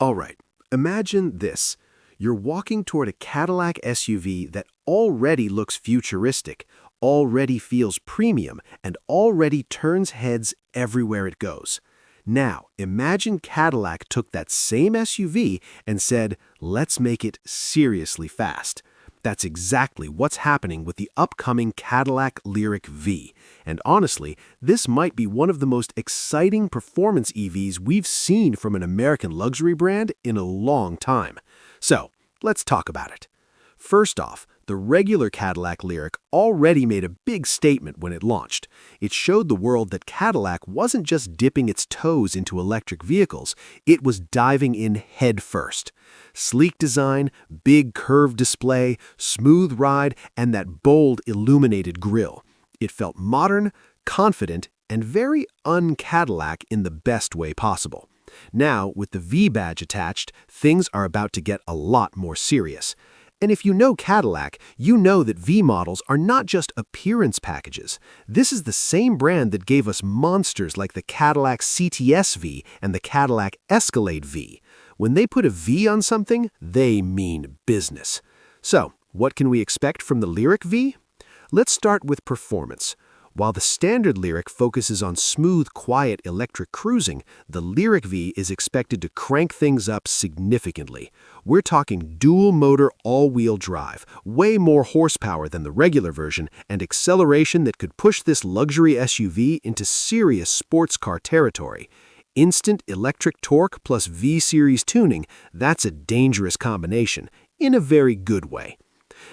All right, imagine this. You're walking toward a Cadillac SUV that already looks futuristic, already feels premium, and already turns heads everywhere it goes. Now, imagine Cadillac took that same SUV and said, let's make it seriously fast. That's exactly what's happening with the upcoming Cadillac Lyriq-V. And honestly, this might be one of the most exciting performance EVs we've seen from an American luxury brand in a long time. So, let's talk about it. First off, the regular Cadillac Lyriq already made a big statement when it launched. It showed the world that Cadillac wasn't just dipping its toes into electric vehicles, it was diving in head first. Sleek design, big curved display, smooth ride, and that bold illuminated grille. It felt modern, confident, and very un-Cadillac in the best way possible. Now, with the V badge attached, things are about to get a lot more serious. And if you know Cadillac, you know that V models are not just appearance packages. This is the same brand that gave us monsters like the Cadillac CTS-V and the Cadillac Escalade-V. When they put a V on something, they mean business. So, what can we expect from the Lyriq-V? Let's start with performance. While the standard Lyriq focuses on smooth, quiet electric cruising, the Lyriq-V is expected to crank things up significantly. We're talking dual-motor all-wheel drive, way more horsepower than the regular version, and acceleration that could push this luxury SUV into serious sports car territory. Instant electric torque plus V-Series tuning, that's a dangerous combination, in a very good way.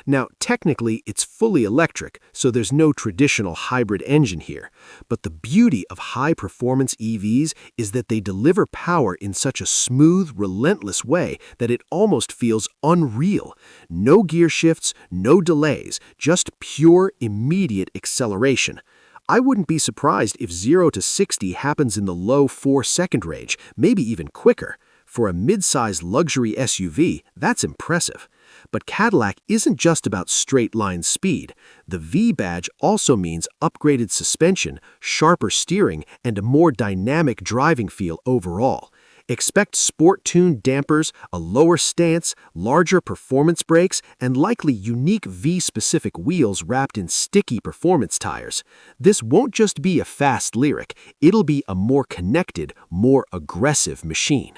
Now, technically, it's fully electric, so there's no traditional hybrid engine here. But the beauty of high-performance EVs is that they deliver power in such a smooth, relentless way that it almost feels unreal. No gear shifts, no delays, just pure, immediate acceleration. I wouldn't be surprised if 0 to 60 happens in the low 4-second range, maybe even quicker. For a mid-sized luxury SUV, that's impressive. But Cadillac isn't just about straight-line speed. The V badge also means upgraded suspension, sharper steering, and a more dynamic driving feel overall. Expect sport-tuned dampers, a lower stance, larger performance brakes, and likely unique V-specific wheels wrapped in sticky performance tires. This won't just be a fast Lyriq, it'll be a more connected, more aggressive machine.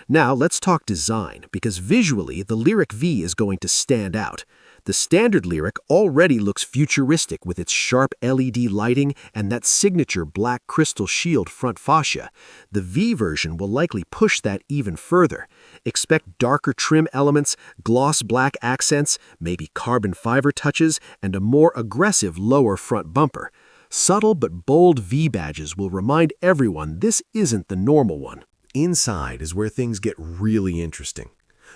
Now let's talk design, because visually the Lyriq-V is going to stand out. The standard Lyriq already looks futuristic with its sharp LED lighting and that signature black crystal shield front fascia. The V version will likely push that even further. Expect darker trim elements, gloss black accents, maybe carbon fiber touches, and a more aggressive lower front bumper. Subtle but bold V badges will remind everyone this isn't the normal one. Inside is where things get really interesting.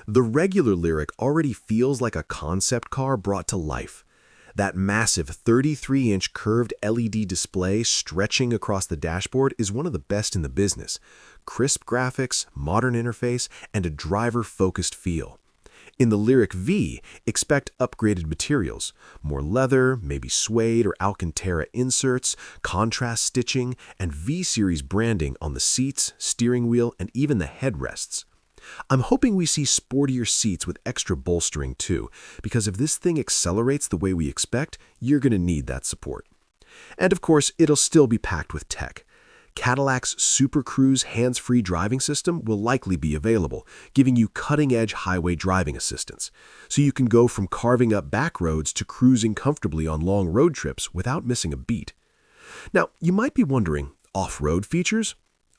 The regular Lyriq already feels like a concept car brought to life. That massive 33-inch curved LED display stretching across the dashboard is one of the best in the business. Crisp graphics, modern interface, and a driver-focused feel. In the Lyriq-V, expect upgraded materials, more leather, maybe suede or Alcantara inserts, contrast stitching, and V-Series branding on the seats, steering wheel, and even the headrests. I'm hoping we see sportier seats with extra bolstering too, because if this thing accelerates the way we expect, you're going to need that support. And of course, it'll still be packed with tech. Cadillac's Super Cruise hands-free driving system will likely be available, giving you cutting-edge highway driving assistance. So you can go from carving up back roads to cruising comfortably on long road trips without missing a beat. Now, you might be wondering, off-road features?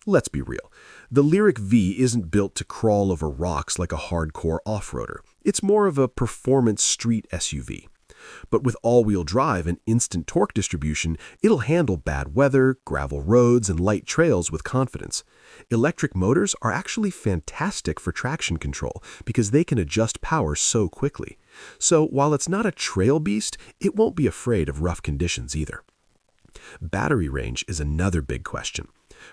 Let's be real. The Lyriq-V isn't built to crawl over rocks like a hardcore off-roader. It's more of a performance street SUV. But with all-wheel drive and instant torque distribution, it'll handle bad weather, gravel roads, and light trails with confidence. Electric motors are actually fantastic for traction control because they can adjust power so quickly. So while it's not a trail beast, it won't be afraid of rough conditions either. Battery range is another big question.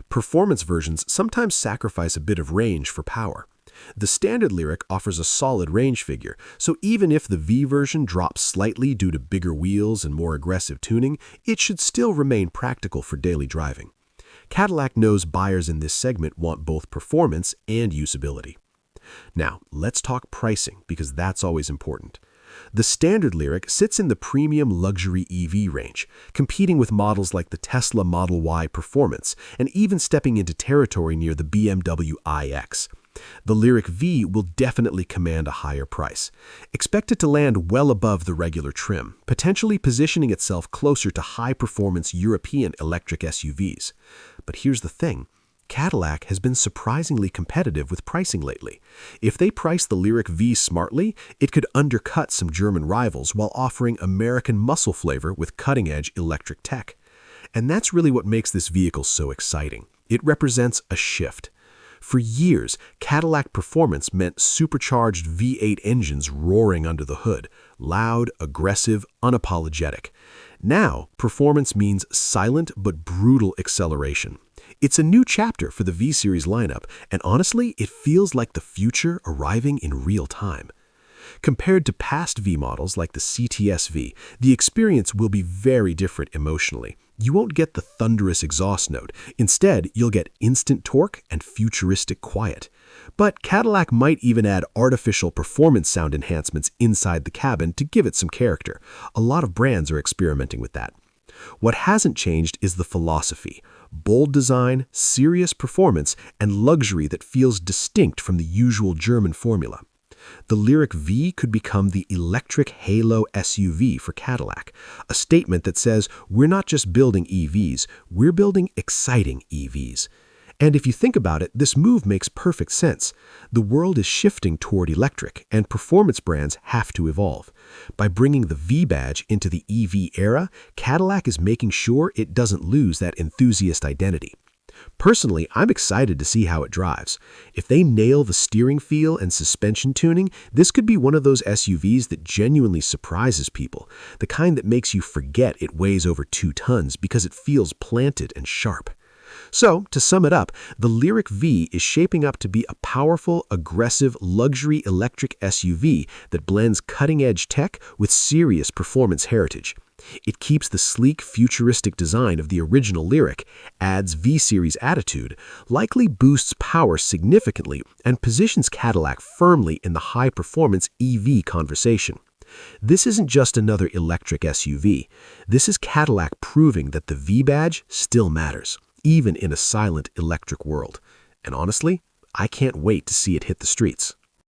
Performance versions sometimes sacrifice a bit of range for power. The standard Lyriq offers a solid range figure, so even if the V version drops slightly due to bigger wheels and more aggressive tuning, it should still remain practical for daily driving. Cadillac knows buyers in this segment want both performance and usability. Now, let's talk pricing, because that's always important. The standard Lyriq sits in the premium luxury EV range, competing with models like the Tesla Model Y Performance and even stepping into territory near the BMW iX. The Lyriq-V will definitely command a higher price. Expect it to land well above the regular trim, potentially positioning itself closer to high-performance European electric SUVs. But here's the thing. Cadillac has been surprisingly competitive with pricing lately. If they price the Lyriq-V smartly, it could undercut some German rivals while offering American muscle flavor with cutting-edge electric tech. And that's really what makes this vehicle so exciting. It represents a shift. For years, Cadillac performance meant supercharged V8 engines roaring under the hood, loud, aggressive, unapologetic. Now, performance means silent but brutal acceleration. It's a new chapter for the V-Series lineup, and honestly, it feels like the future arriving in real time. Compared to past V models like the CTS-V, the experience will be very different emotionally. You won't get the thunderous exhaust note. Instead, you'll get instant torque and futuristic quiet. But Cadillac might even add artificial performance sound enhancements inside the cabin to give it some character. A lot of brands are experimenting with that. What hasn't changed is the philosophy: bold design, serious performance, and luxury that feels distinct from the usual German formula. The Lyriq-V could become the electric halo SUV for Cadillac, a statement that says we're not just building EVs, we're building exciting EVs. And if you think about it, this move makes perfect sense. The world is shifting toward electric, and performance brands have to evolve. By bringing the V badge into the EV era, Cadillac is making sure it doesn't lose that enthusiast identity. Personally, I'm excited to see how it drives. If they nail the steering feel and suspension tuning, this could be one of those SUVs that genuinely surprises people, the kind that makes you forget it weighs over 2 tons because it feels planted and sharp. So, to sum it up, the Lyriq-V is shaping up to be a powerful, aggressive, luxury electric SUV that blends cutting-edge tech with serious performance heritage. It keeps the sleek, futuristic design of the original Lyriq, adds V-Series attitude, likely boosts power significantly, and positions Cadillac firmly in the high-performance EV conversation. This isn't just another electric SUV. This is Cadillac proving that the V badge still matters, even in a silent electric world. And honestly, I can't wait to see it hit the streets.